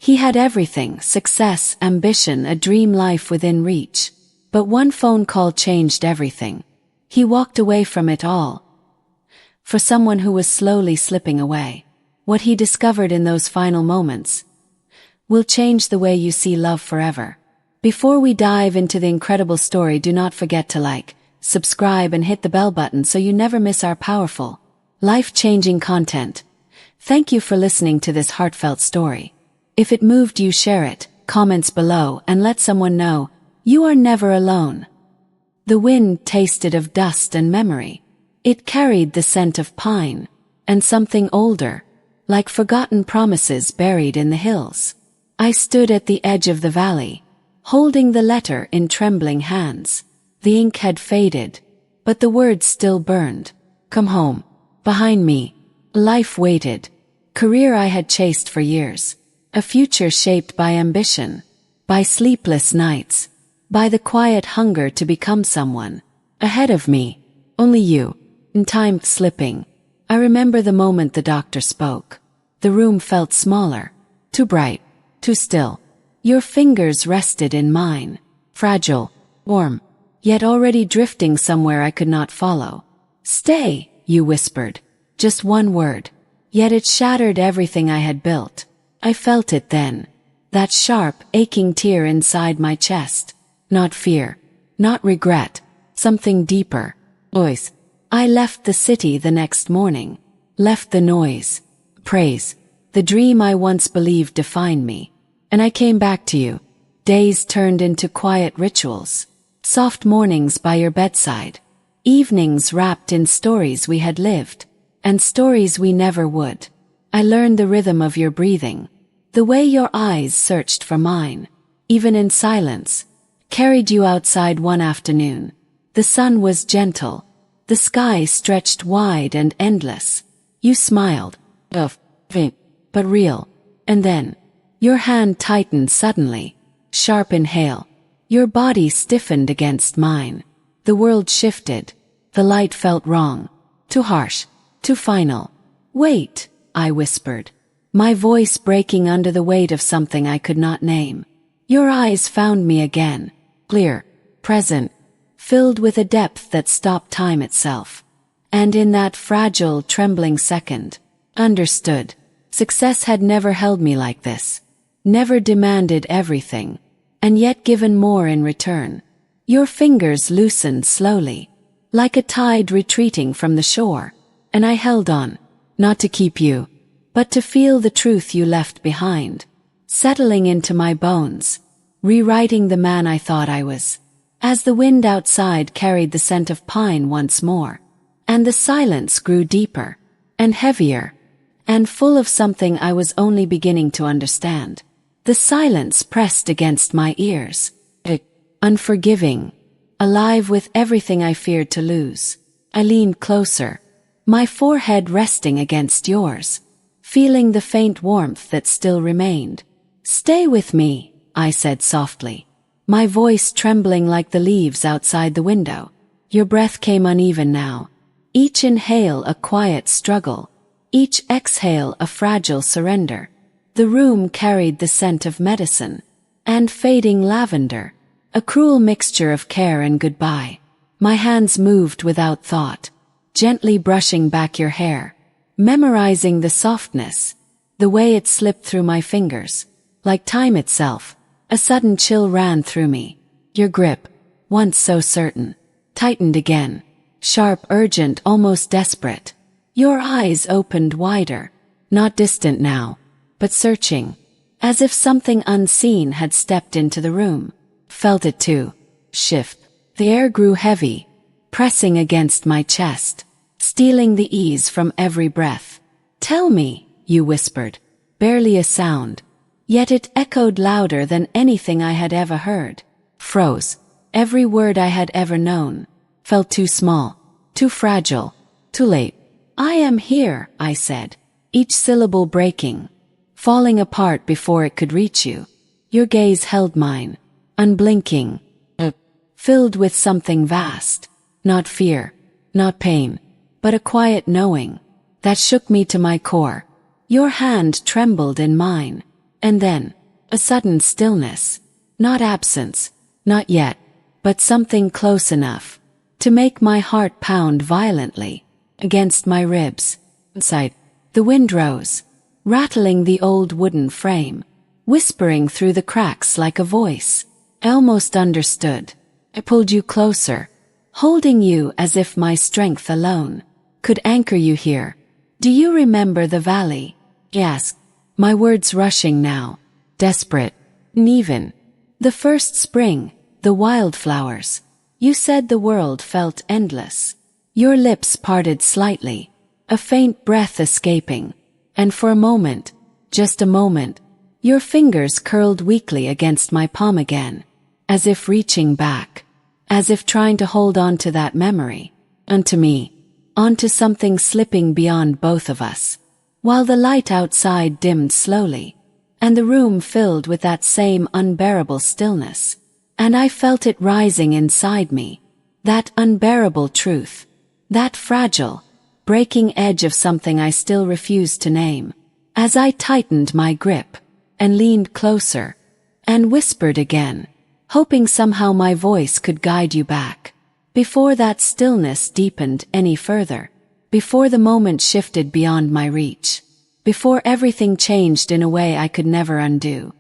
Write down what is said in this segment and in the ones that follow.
He had everything: success, ambition, a dream life within reach. But one phone call changed everything. He walked away from it all. For someone who was slowly slipping away. What he discovered in those final moments will change the way you see love forever. Before we dive into the incredible story, do not forget to like, subscribe and hit the bell button so you never miss our powerful, life-changing content. Thank you for listening to this heartfelt story. If it moved you, share it, comments below, and let someone know you are never alone. The wind tasted of dust and memory. It carried the scent of pine, and something older, like forgotten promises buried in the hills. I stood at the edge of the valley, holding the letter in trembling hands. The ink had faded, but the words still burned. Come home. Behind me, life waited. Career I had chased for years. A future shaped by ambition, by sleepless nights, by the quiet hunger to become someone. Ahead of me, only you, and time slipping. I remember the moment the doctor spoke. The room felt smaller, too bright, too still. Your fingers rested in mine, fragile, warm, yet already drifting somewhere I could not follow. Stay, you whispered, just one word. Yet it shattered everything I had built. I felt it then, that sharp, aching tear inside my chest. Not fear, not regret, something deeper. Noise. I left the city the next morning, left the noise, praise, the dream I once believed defined me. And I came back to you. Days turned into quiet rituals, soft mornings by your bedside, evenings wrapped in stories we had lived, and stories we never would. I learned the rhythm of your breathing, the way your eyes searched for mine, even in silence. Carried you outside one afternoon. The sun was gentle, the sky stretched wide and endless. You smiled, faint, but real. And then, your hand tightened suddenly, sharp inhale. Your body stiffened against mine. The world shifted. The light felt wrong, too harsh, too final. Wait, I whispered, my voice breaking under the weight of something I could not name. Your eyes found me again, clear, present, filled with a depth that stopped time itself. And in that fragile, trembling second, understood. Success had never held me like this, never demanded everything, and yet given more in return. Your fingers loosened slowly, like a tide retreating from the shore, and I held on, not to keep you, but to feel the truth you left behind, settling into my bones, rewriting the man I thought I was. As the wind outside carried the scent of pine once more, and the silence grew deeper, and heavier, and full of something I was only beginning to understand. The silence pressed against my ears, unforgiving, alive with everything I feared to lose. I leaned closer, my forehead resting against yours, feeling the faint warmth that still remained. Stay with me, I said softly, my voice trembling like the leaves outside the window. Your breath came uneven now, each inhale a quiet struggle, each exhale a fragile surrender. The room carried the scent of medicine and fading lavender, a cruel mixture of care and goodbye. My hands moved without thought, gently brushing back your hair, memorizing the softness, the way it slipped through my fingers. Like time itself, a sudden chill ran through me. Your grip, once so certain, tightened again, sharp, urgent, almost desperate. Your eyes opened wider, not distant now, but searching, as if something unseen had stepped into the room. Felt it too, shift. The air grew heavy, pressing against my chest, stealing the ease from every breath. Tell me, you whispered, barely a sound, yet it echoed louder than anything I had ever heard. Froze. Every word I had ever known felt too small, too fragile, too late. I am here, I said, each syllable breaking, falling apart before it could reach you. Your gaze held mine, unblinking, filled with something vast, not fear, not pain, but a quiet knowing that shook me to my core. Your hand trembled in mine, And then, a sudden stillness. Not absence, not yet, but something close enough to make my heart pound violently against my ribs. Inside, the wind rose, rattling the old wooden frame, whispering through the cracks like a voice. I almost understood. I pulled you closer, holding you as if my strength alone could anchor you here. Do you remember the valley? I asked, my words rushing now, desperate, uneven. The first spring, the wildflowers. You said the world felt endless. Your lips parted slightly, a faint breath escaping, and for a moment, just a moment, your fingers curled weakly against my palm again, as if reaching back, as if trying to hold on to that memory, onto me, onto something slipping beyond both of us, while the light outside dimmed slowly, and the room filled with that same unbearable stillness. And I felt it rising inside me, that unbearable truth, that fragile, breaking edge of something I still refused to name, as I tightened my grip, and leaned closer, and whispered again, hoping somehow my voice could guide you back, before that stillness deepened any further, before the moment shifted beyond my reach, before everything changed in a way I could never undo.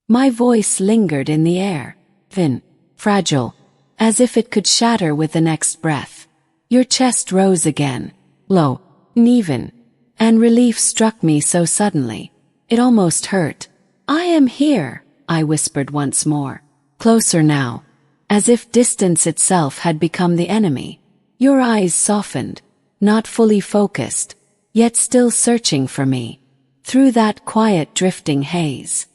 My voice lingered in the air, thin, fragile, as if it could shatter with the next breath. Your chest rose again, low, uneven, and relief struck me so suddenly, it almost hurt. I am here, I whispered once more, closer now, as if distance itself had become the enemy. Your eyes softened, not fully focused, yet still searching for me, through that quiet drifting haze.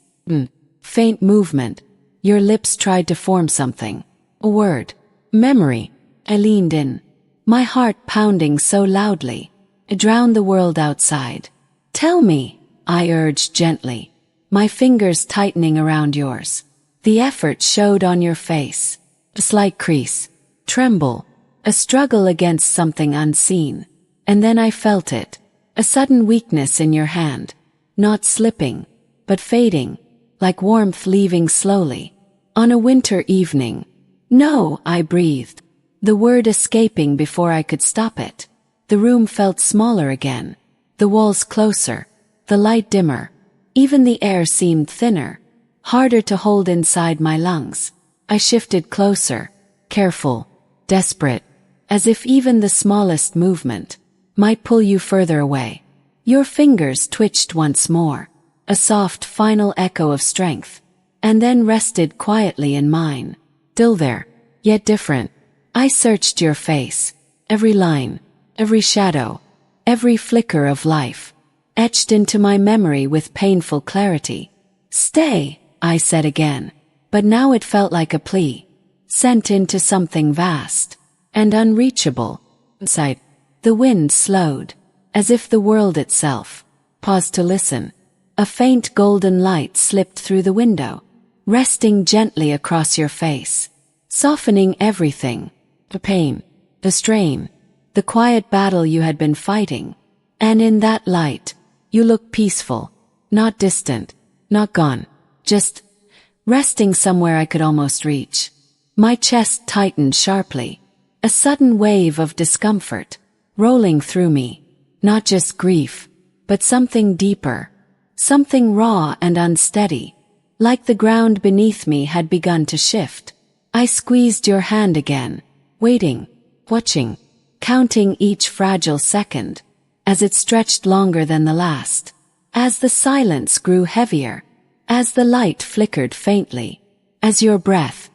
Faint movement. Your lips tried to form something. A word. Memory. I leaned in, my heart pounding so loudly, it drowned the world outside. Tell me, I urged gently, my fingers tightening around yours. The effort showed on your face. A slight crease. Tremble. A struggle against something unseen. And then I felt it. A sudden weakness in your hand. Not slipping, but fading, like warmth leaving slowly. On a winter evening. No, I breathed, the word escaping before I could stop it. The room felt smaller again, the walls closer, the light dimmer. Even the air seemed thinner, harder to hold inside my lungs. I shifted closer, careful, desperate, as if even the smallest movement might pull you further away. Your fingers twitched once more, a soft final echo of strength, and then rested quietly in mine. Still there, yet different. I searched your face, every line, every shadow, every flicker of life, etched into my memory with painful clarity. Stay, I said again, but now it felt like a plea, sent into something vast and unreachable. Inside, the wind slowed, as if the world itself paused to listen. A faint golden light slipped through the window, resting gently across your face, softening everything, the pain, the strain, the quiet battle you had been fighting. And in that light, you looked peaceful, not distant, not gone, just resting somewhere I could almost reach. My chest tightened sharply, a sudden wave of discomfort rolling through me, not just grief, but something deeper, something raw and unsteady, like the ground beneath me had begun to shift. I squeezed your hand again, waiting, watching, counting each fragile second, as it stretched longer than the last, as the silence grew heavier, as the light flickered faintly, as your breath,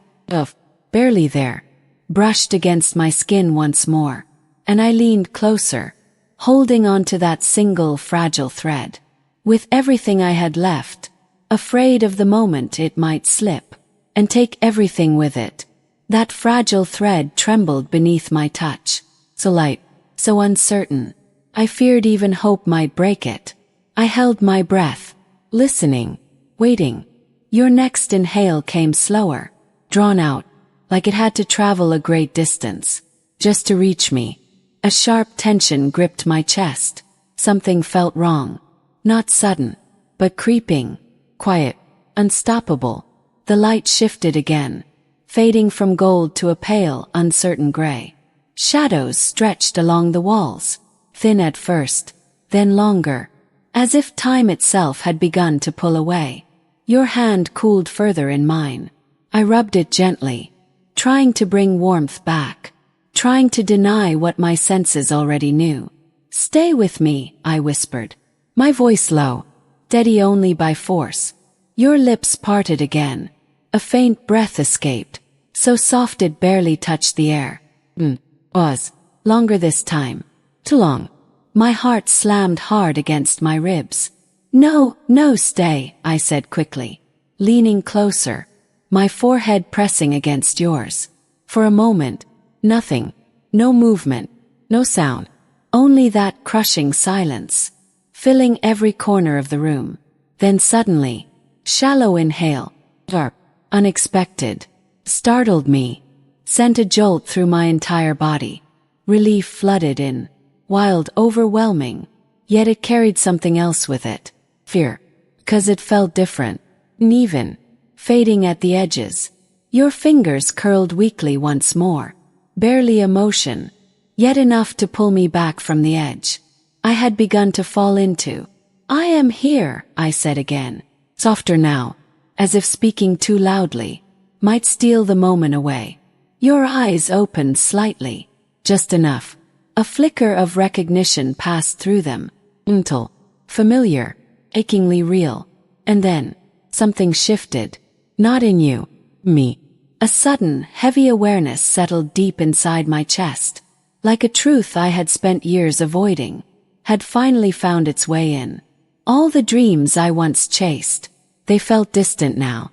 barely there, brushed against my skin once more, and I leaned closer, holding on to that single fragile thread. With everything I had left, afraid of the moment it might slip and take everything with it, that fragile thread trembled beneath my touch, so light, so uncertain. I feared even hope might break it. I held my breath, listening, waiting. Your next inhale came slower, drawn out, like it had to travel a great distance, just to reach me. A sharp tension gripped my chest. Something felt wrong. Not sudden, but creeping. quiet, unstoppable. The light shifted again, fading from gold to a pale, uncertain gray. Shadows stretched along the walls, thin at first, then longer, as if time itself had begun to pull away. Your hand cooled further in mine. I rubbed it gently, trying to bring warmth back, trying to deny what my senses already knew. "Stay with me," I whispered, my voice low, steady only by force. Your lips parted again. A faint breath escaped, so soft it barely touched the air. Was longer this time. Too long. My heart slammed hard against my ribs. "No, no, stay," I said quickly, leaning closer, my forehead pressing against yours. For a moment, nothing. No movement, no sound. Only that crushing silence, filling every corner of the room. Then suddenly, shallow inhale, sharp, unexpected, startled me, sent a jolt through my entire body. Relief flooded in, wild, overwhelming, yet it carried something else with it. Fear. 'Cause it felt different, uneven, fading at the edges. Your fingers curled weakly once more, barely a motion, yet enough to pull me back from the edge I had begun to fall into. "I am here," I said again, softer now, as if speaking too loudly might steal the moment away. Your eyes opened slightly, just enough. A flicker of recognition passed through them. Until, familiar, achingly real. And then, something shifted. Not in you, me. A sudden, heavy awareness settled deep inside my chest, like a truth I had spent years avoiding, had finally found its way in. All the dreams I once chased, they felt distant now,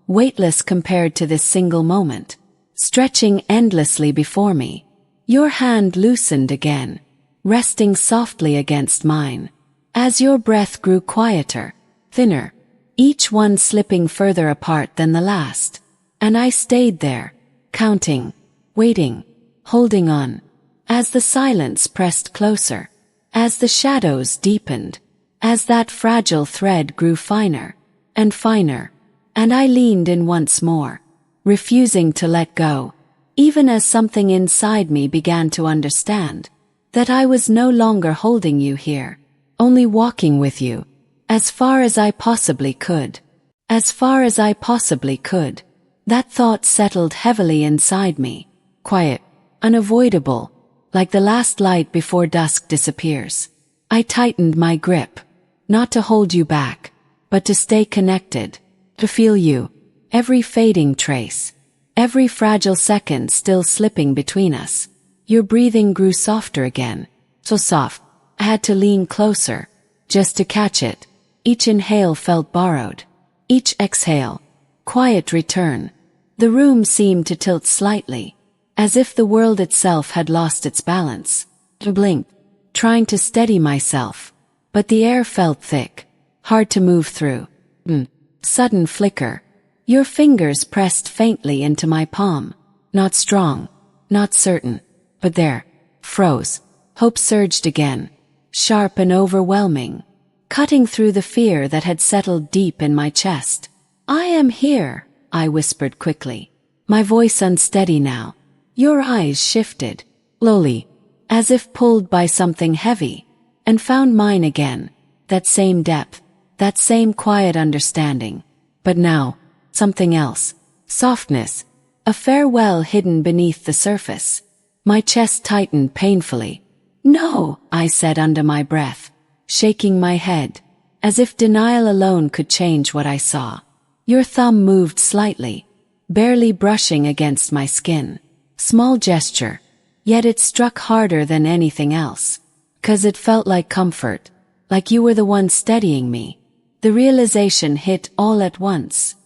weightless compared to this single moment, stretching endlessly before me. Your hand loosened again, resting softly against mine, as your breath grew quieter, thinner, each one slipping further apart than the last. And I stayed there, counting, waiting, holding on, as the silence pressed closer, as the shadows deepened, as that fragile thread grew finer and finer, and I leaned in once more, refusing to let go, even as something inside me began to understand that I was no longer holding you here, only walking with you, as far as I possibly could. As far as I possibly could. That thought settled heavily inside me, quiet, unavoidable, like the last light before dusk disappears. I tightened my grip, not to hold you back, but to stay connected, to feel you, every fading trace, every fragile second still slipping between us. Your breathing grew softer again, so soft, I had to lean closer, just to catch it. Each inhale felt borrowed, each exhale, quiet return. The room seemed to tilt slightly, as if the world itself had lost its balance. I blinked, trying to steady myself, but the air felt thick, hard to move through. Sudden flicker. Your fingers pressed faintly into my palm, not strong, not certain, but there, froze. Hope surged again, sharp and overwhelming, cutting through the fear that had settled deep in my chest. "I am here," I whispered quickly, my voice unsteady now. Your eyes shifted, slowly, as if pulled by something heavy, and found mine again, that same depth, that same quiet understanding. But now, something else, softness, a farewell hidden beneath the surface. My chest tightened painfully. "No," I said under my breath, shaking my head, as if denial alone could change what I saw. Your thumb moved slightly, barely brushing against my skin. Small gesture, yet it struck harder than anything else, 'cause it felt like comfort, like you were the one steadying me. The realization hit all at once.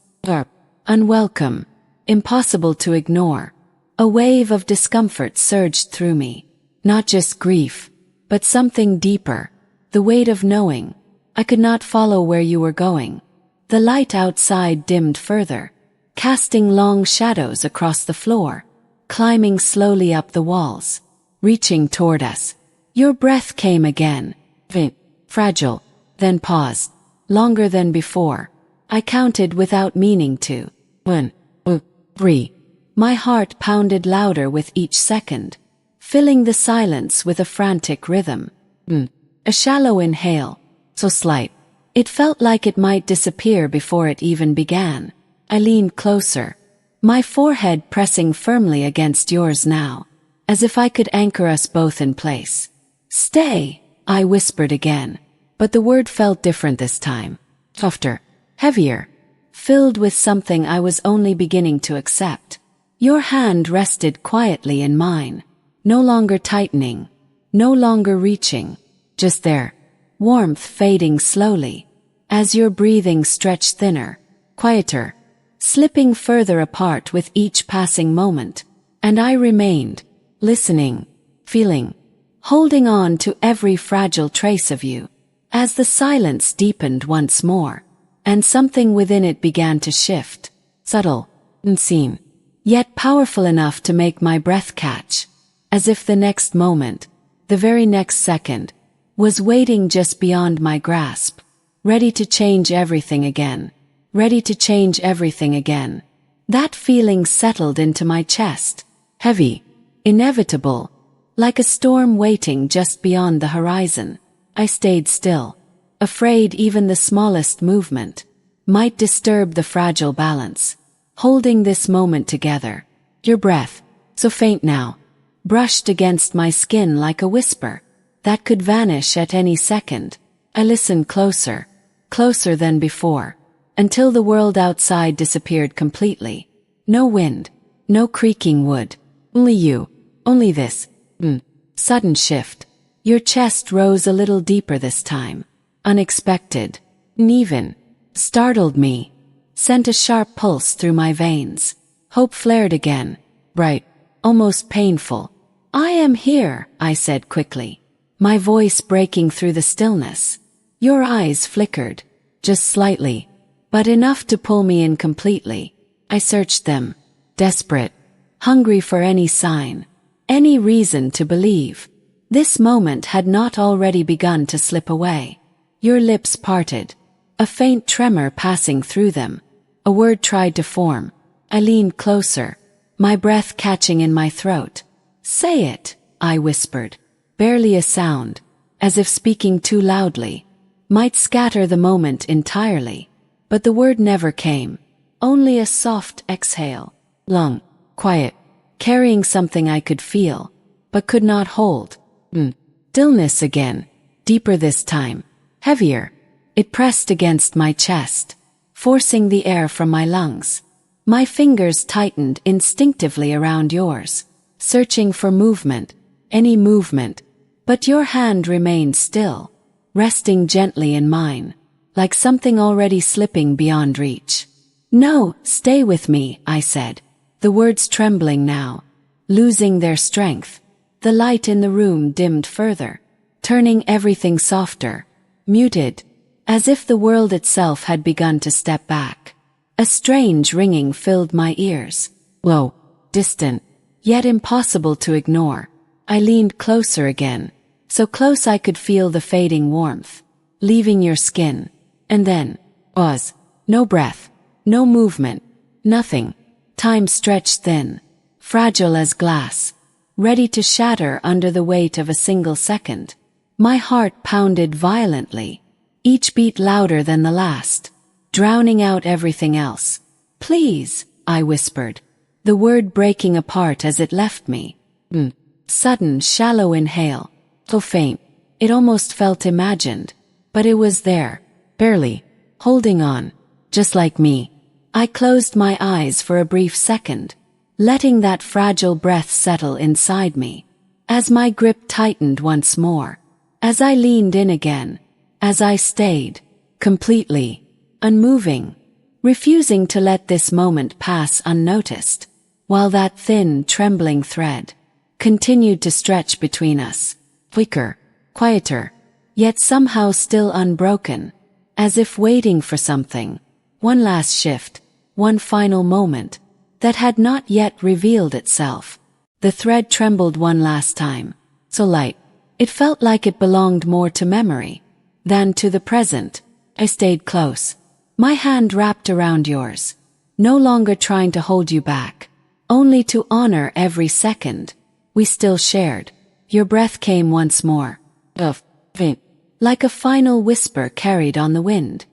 Unwelcome, impossible to ignore. A wave of discomfort surged through me, not just grief, but something deeper, the weight of knowing I could not follow where you were going. The light outside dimmed further, casting long shadows across the floor, climbing slowly up the walls, reaching toward us. Your breath came again, faint, fragile, then paused, longer than before. I counted without meaning to. 1, 2, 3. My heart pounded louder with each second, filling the silence with a frantic rhythm. A shallow inhale, so slight. It felt like it might disappear before it even began. I leaned closer, my forehead pressing firmly against yours now, as if I could anchor us both in place. Stay, I whispered again, but the word felt different this time. Softer, heavier, filled with something I was only beginning to accept. Your hand rested quietly in mine, no longer tightening, no longer reaching, just there, warmth fading slowly, as your breathing stretched thinner, quieter, slipping further apart with each passing moment, and I remained, listening, feeling, holding on to every fragile trace of you, as the silence deepened once more, and something within it began to shift, subtle, unseen, yet powerful enough to make my breath catch, as if the next moment, the very next second, was waiting just beyond my grasp, ready to change everything again, ready to change everything again. That feeling settled into my chest, heavy, inevitable, like a storm waiting just beyond the horizon. I stayed still, afraid even the smallest movement might disturb the fragile balance, holding this moment together. Your breath, so faint now, brushed against my skin like a whisper that could vanish at any second. I listened closer, closer than before, until the world outside disappeared completely. No wind, no creaking wood, only you, only this. Sudden shift. Your chest rose a little deeper this time. Unexpected, even, startled me, sent a sharp pulse through my veins. Hope flared again, bright, almost painful. I am here, I said quickly, my voice breaking through the stillness. Your eyes flickered, just slightly, but enough to pull me in completely. I searched them, desperate, hungry for any sign, any reason to believe this moment had not already begun to slip away. Your lips parted, a faint tremor passing through them. A word tried to form. I leaned closer, my breath catching in my throat. Say it, I whispered, barely a sound, as if speaking too loudly might scatter the moment entirely. But the word never came, only a soft exhale, long, quiet, carrying something I could feel, but could not hold. Stillness again, deeper this time, heavier. It pressed against my chest, forcing the air from my lungs. My fingers tightened instinctively around yours, searching for movement, any movement, but your hand remained still, resting gently in mine, like something already slipping beyond reach. No, stay with me, I said, the words trembling now, losing their strength. The light in the room dimmed further, turning everything softer, muted, as if the world itself had begun to step back. A strange ringing filled my ears, low, distant, yet impossible to ignore. I leaned closer again, so close I could feel the fading warmth, leaving your skin, and then, was, no breath, no movement, nothing. Time stretched thin, fragile as glass, ready to shatter under the weight of a single second. My heart pounded violently, each beat louder than the last, drowning out everything else. Please, I whispered, the word breaking apart as it left me. Sudden, shallow inhale, so faint, it almost felt imagined, but it was there, barely, holding on, just like me. I closed my eyes for a brief second, letting that fragile breath settle inside me, as my grip tightened once more, as I leaned in again, as I stayed, completely, unmoving, refusing to let this moment pass unnoticed, while that thin, trembling thread continued to stretch between us, weaker, quieter, yet somehow still unbroken, as if waiting for something, one last shift, one final moment, that had not yet revealed itself. The thread trembled one last time, so light, it felt like it belonged more to memory than to the present, I stayed close. My hand wrapped around yours. No longer trying to hold you back. Only to honor every second we still shared. Your breath came once more. Like a final whisper carried on the wind.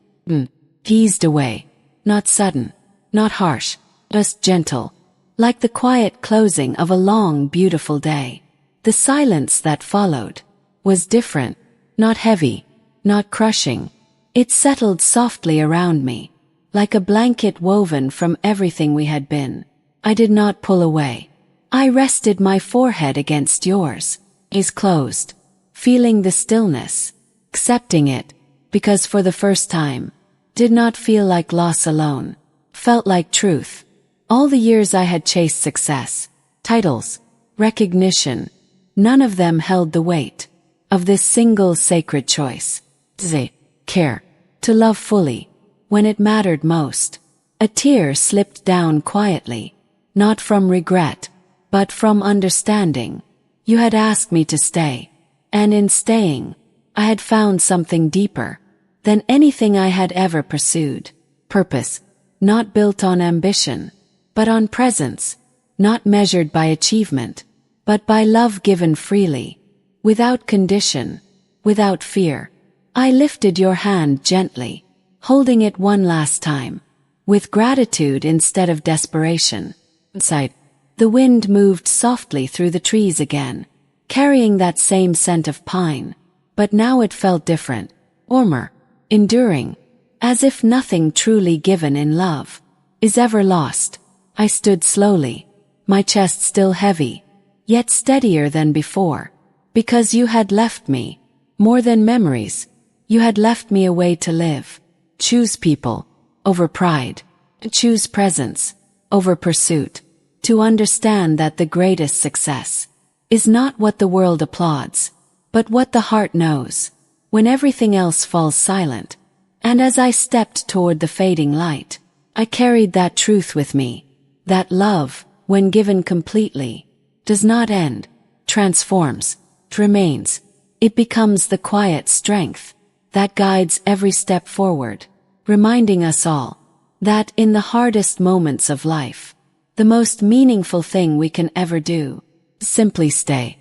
Eased away. Not sudden. Not harsh. Just gentle. Like the quiet closing of a long, beautiful day. The silence that followed was different. Not heavy. Not crushing. It settled softly around me, like a blanket woven from everything we had been. I did not pull away. I rested my forehead against yours, eyes closed, feeling the stillness, accepting it, because for the first time, did not feel like loss alone, felt like truth. All the years I had chased success, titles, recognition, none of them held the weight of this single sacred choice. Care. To love fully, when it mattered most. A tear slipped down quietly, not from regret, but from understanding. You had asked me to stay, and in staying, I had found something deeper than anything I had ever pursued. Purpose, not built on ambition, but on presence, not measured by achievement, but by love given freely, without condition, without fear. I lifted your hand gently, holding it one last time, with gratitude instead of desperation. Inside, the wind moved softly through the trees again, carrying that same scent of pine, but now it felt different, warmer, enduring, as if nothing truly given in love is ever lost. I stood slowly, my chest still heavy, yet steadier than before, because you had left me, more than memories. You had left me a way to live. Choose people over pride. Choose presence over pursuit. To understand that the greatest success is not what the world applauds, but what the heart knows, when everything else falls silent. And as I stepped toward the fading light, I carried that truth with me, that love, when given completely, does not end, transforms, remains. It becomes the quiet strength that guides every step forward, reminding us all that in the hardest moments of life, the most meaningful thing we can ever do is simply stay.